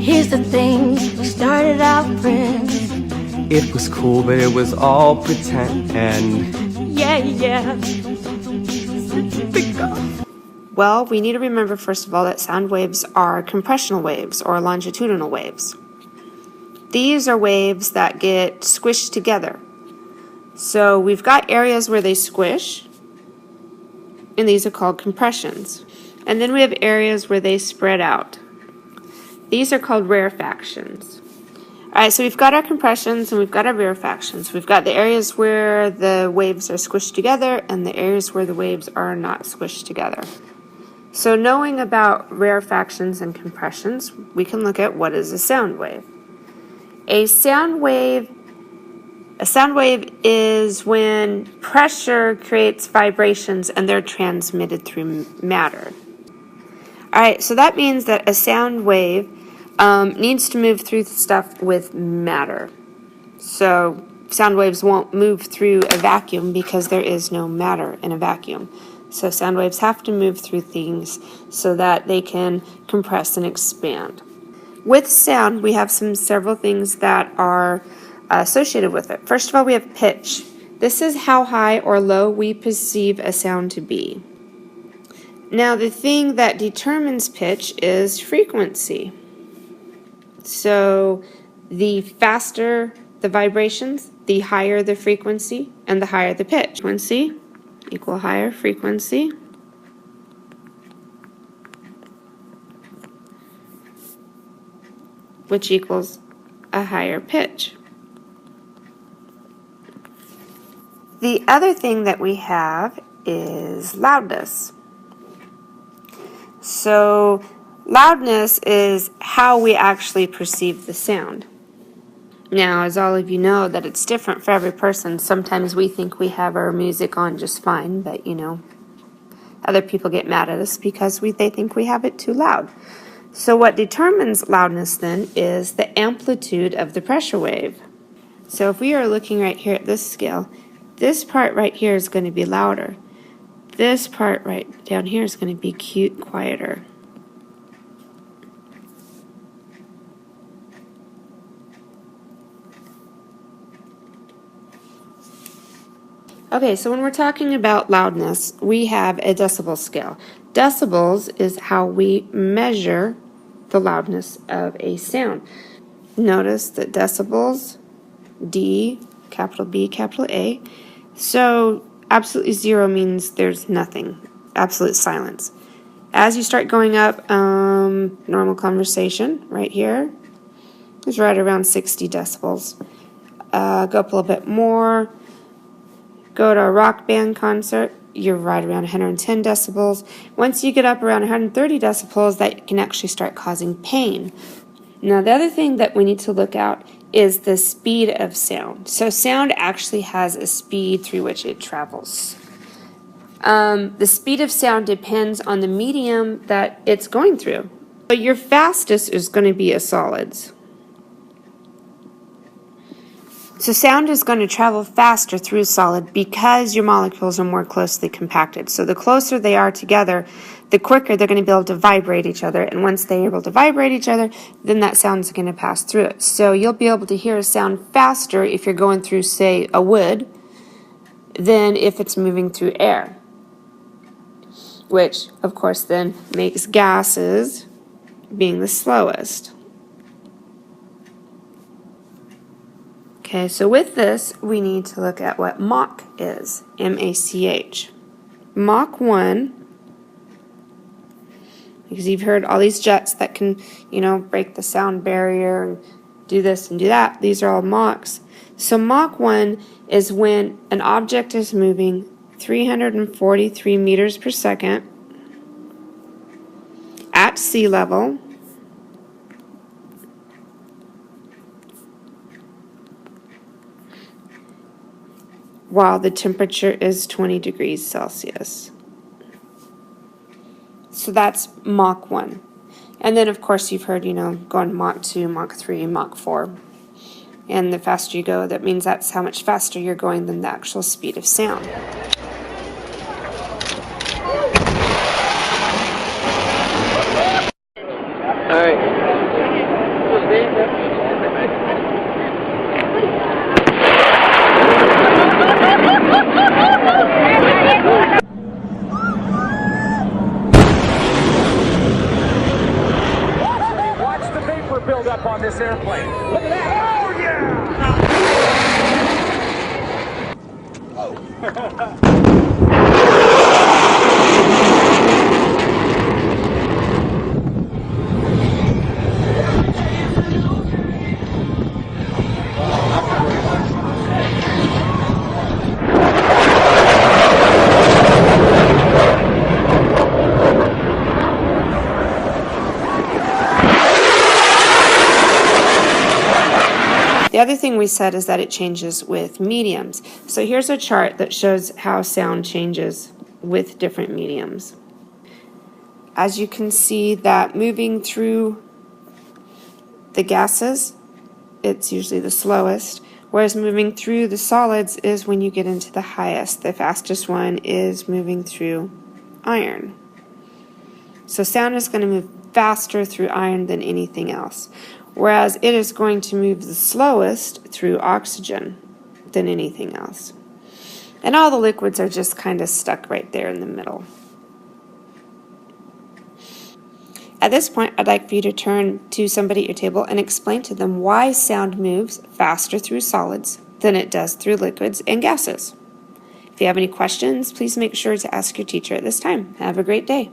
Here's the thing, we started out friends. It was cool, but it was all pretend. Yeah, yeah. Well, we need to remember, first of all, that sound waves are compressional waves or longitudinal waves. These are waves that get squished together. So we've got areas where they squish, and these are called compressions. And then we have areas where they spread out. These are called rarefactions. All right, so we've got our compressions and we've got our rarefactions. We've got the areas where the waves are squished together and the areas where the waves are not squished together. So knowing about rarefactions and compressions, we can look at what is a sound wave. A sound wave is when pressure creates vibrations and they're transmitted through matter. All right, so that means that a sound wave needs to move through stuff with matter. So sound waves won't move through a vacuum because there is no matter in a vacuum. So sound waves have to move through things so that they can compress and expand. With sound, we have several things that are associated with it. First of all, we have pitch. This is how high or low we perceive a sound to be. Now, the thing that determines pitch is frequency. So the faster the vibrations, the higher the frequency, and the higher the pitch. Frequency equal higher frequency. Which equals a higher pitch. The other thing that we have is loudness. So loudness is how we actually perceive the sound. Now, as all of you know, that it's different for every person. Sometimes we think we have our music on just fine, but other people get mad at us because they think we have it too loud. So what determines loudness then is the amplitude of the pressure wave. So if we are looking right here at this scale, this part right here is going to be louder. This part right down here is going to be quieter. Okay, so when we're talking about loudness, we have a decibel scale. Decibels is how we measure the loudness of a sound. Notice that decibels, D, capital B, capital A. So absolutely zero means there's nothing, absolute silence. As you start going up, normal conversation right here is right around 60 decibels. Go up a little bit more. Go to a rock band concert, you're right around 110 decibels. Once you get up around 130 decibels, that can actually start causing pain. Now, the other thing that we need to look at is the speed of sound. So sound actually has a speed through which it travels. The speed of sound depends on the medium that it's going through. But your fastest is going to be a solids. So sound is going to travel faster through a solid because your molecules are more closely compacted. So the closer they are together, the quicker they're going to be able to vibrate each other. And once they're able to vibrate each other, then that sound's going to pass through it. So you'll be able to hear a sound faster if you're going through, say, a wood than if it's moving through air. Which, of course, then makes gases being the slowest. Okay, so with this, we need to look at what Mach is, M-A-C-H. Mach 1, because you've heard all these jets that can, break the sound barrier and do this and do that. These are all Machs. So Mach 1 is when an object is moving 343 meters per second at sea level while the temperature is 20 degrees Celsius. So that's Mach 1. And then, of course, you've heard, going Mach 2, Mach 3, Mach 4. And the faster you go, that means that's how much faster you're going than the actual speed of sound. Watch the vapor build up on this airplane. Look at that. Oh, yeah! The other thing we said is that it changes with mediums. So here's a chart that shows how sound changes with different mediums. As you can see that moving through the gases, it's usually the slowest, whereas moving through the solids is when you get into the highest. The fastest one is moving through iron. So sound is going to move faster through iron than anything else, whereas it is going to move the slowest through oxygen than anything else. And all the liquids are just kind of stuck right there in the middle. At this point, I'd like for you to turn to somebody at your table and explain to them why sound moves faster through solids than it does through liquids and gases. If you have any questions, please make sure to ask your teacher at this time. Have a great day.